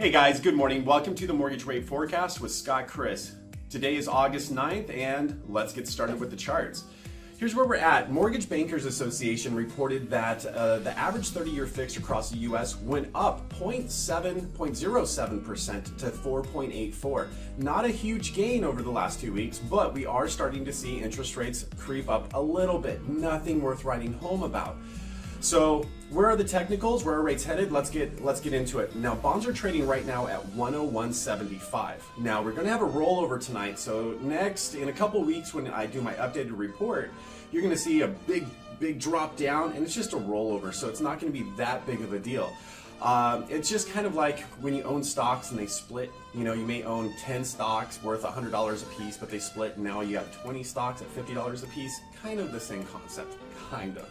Hey guys, good morning. Welcome to the Mortgage Rate Forecast with Scott Criss. Today is August 9th and let's get started with the charts. Here's where we're at. Mortgage Bankers Association reported that the average 30-year fix across the U.S. went up 0.07% to 4.84. Not a huge gain over the last 2 weeks, but we are starting to see interest rates creep up a little bit. Nothing worth writing home about. So where are the technicals? Where are rates headed? Let's get into it. Now, bonds are trading right now at 101.75. Now, we're going to have a rollover tonight. So next, in a couple weeks when I do my updated report, you're going to see a big drop down, and it's just a rollover. So it's not going to be that big of a deal. It's just kind of like when you own stocks and they split. You know, you may own 10 stocks worth $100 a piece, but they split and now you have 20 stocks at $50 a piece. Kind of the same concept, kind of.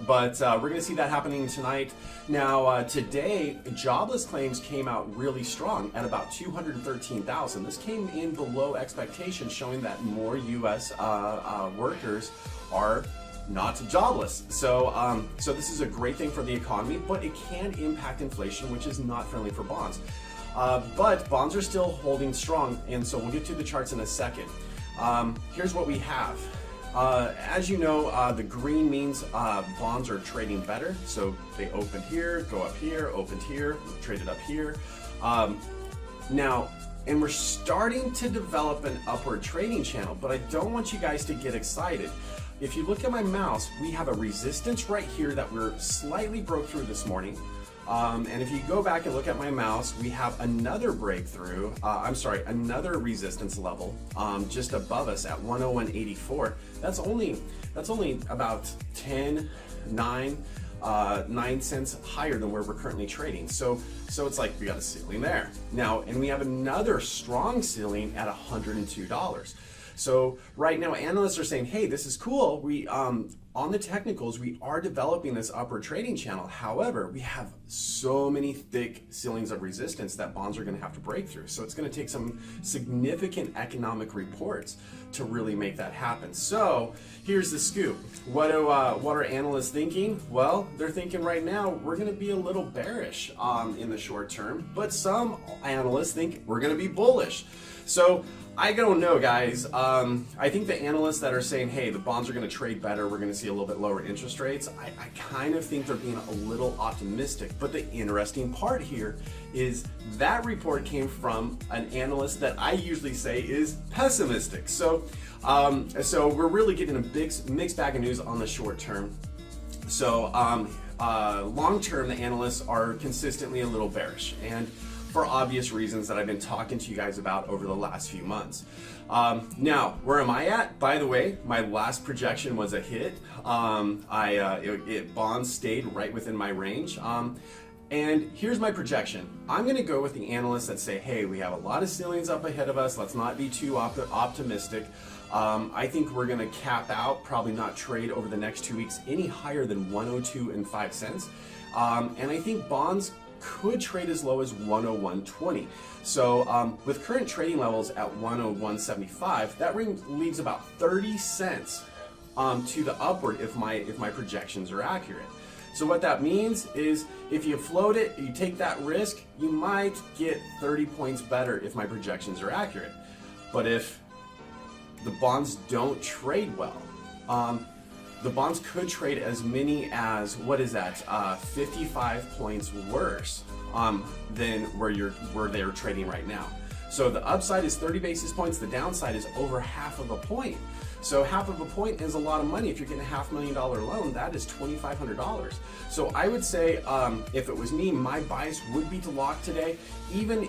But we're going to see that happening tonight. Now, today, jobless claims came out really strong at about 213,000. This came in below expectations, showing that more U.S. Workers are not jobless. So this is a great thing for the economy, but it can impact inflation, which is not friendly for bonds. But bonds are still holding strong, and so we'll get to the charts in a second. Here's what we have. As you know, the green means bonds are trading better. So they opened here, go up here, opened here, traded up here. Now, and we're starting to develop an upward trading channel, but I don't want you guys to get excited. If you look at my mouse, we have a resistance right here that we're slightly broke through this morning. And if you go back and look at my mouse, we have another breakthrough, another resistance level just above us at 101.84. That's only about 9 cents higher than where we're currently trading. So it's like we got a ceiling there. Now, and we have another strong ceiling at $102. So right now, analysts are saying, hey, this is cool. We on the technicals, we are developing this upward trading channel. However, we have so many thick ceilings of resistance that bonds are going to have to break through. So it's going to take some significant economic reports to really make that happen. So here's the scoop. What are analysts thinking? Well, they're thinking right now we're going to be a little bearish in the short term, but some analysts think we're going to be bullish. So I don't know, guys. I think the analysts that are saying, hey, the bonds are going to trade better, we're going to see a little bit lower interest rates, I kind of think they're being a little optimistic. But the interesting part here is that report came from an analyst that I usually say is pessimistic. So we're really getting a big mixed bag of news on the short term. So long term, the analysts are consistently a little bearish, and for obvious reasons that I've been talking to you guys about over the last few months. Now, where am I at? By the way, my last projection was a hit. Bonds stayed right within my range. And here's my projection. I'm gonna go with the analysts that say, hey, we have a lot of ceilings up ahead of us. Let's not be too optimistic. I think we're gonna cap out, probably not trade over the next 2 weeks any higher than 102.05 and I think bonds could trade as low as 101.20. So with current trading levels at 101.75, that leaves about 30 cents to the upward if my projections are accurate. So what that means is if you float it, you take that risk, you might get 30 points better if my projections are accurate. But if the bonds don't trade well, the bonds could trade as many as, 55 points worse than where they're trading right now. So the upside is 30 basis points, the downside is over half of a point. So half of a point is a lot of money. If you're getting a $500,000 loan, that is $2,500. So I would say, if it was me, my bias would be to lock today, even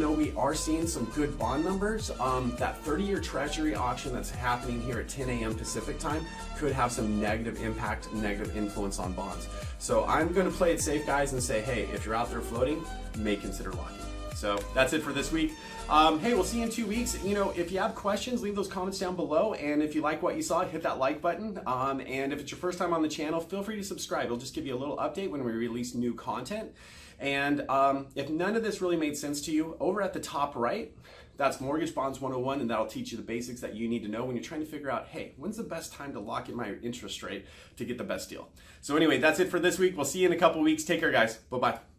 though we are seeing some good bond numbers. That 30-year Treasury auction that's happening here at 10 a.m. Pacific time could have some negative impact, negative influence on bonds. So I'm going to play it safe, guys, and say, hey, if you're out there floating, you may consider locking. So that's it for this week. Hey, we'll see you in 2 weeks. You know, if you have questions, leave those comments down below. And if you like what you saw, hit that like button. And if it's your first time on the channel, feel free to subscribe. It'll just give you a little update when we release new content. And if none of this really made sense to you, over at the top right, that's Mortgage Bonds 101, and that'll teach you the basics that you need to know when you're trying to figure out, hey, when's the best time to lock in my interest rate to get the best deal? So anyway, that's it for this week. We'll see you in a couple weeks. Take care, guys. Bye-bye.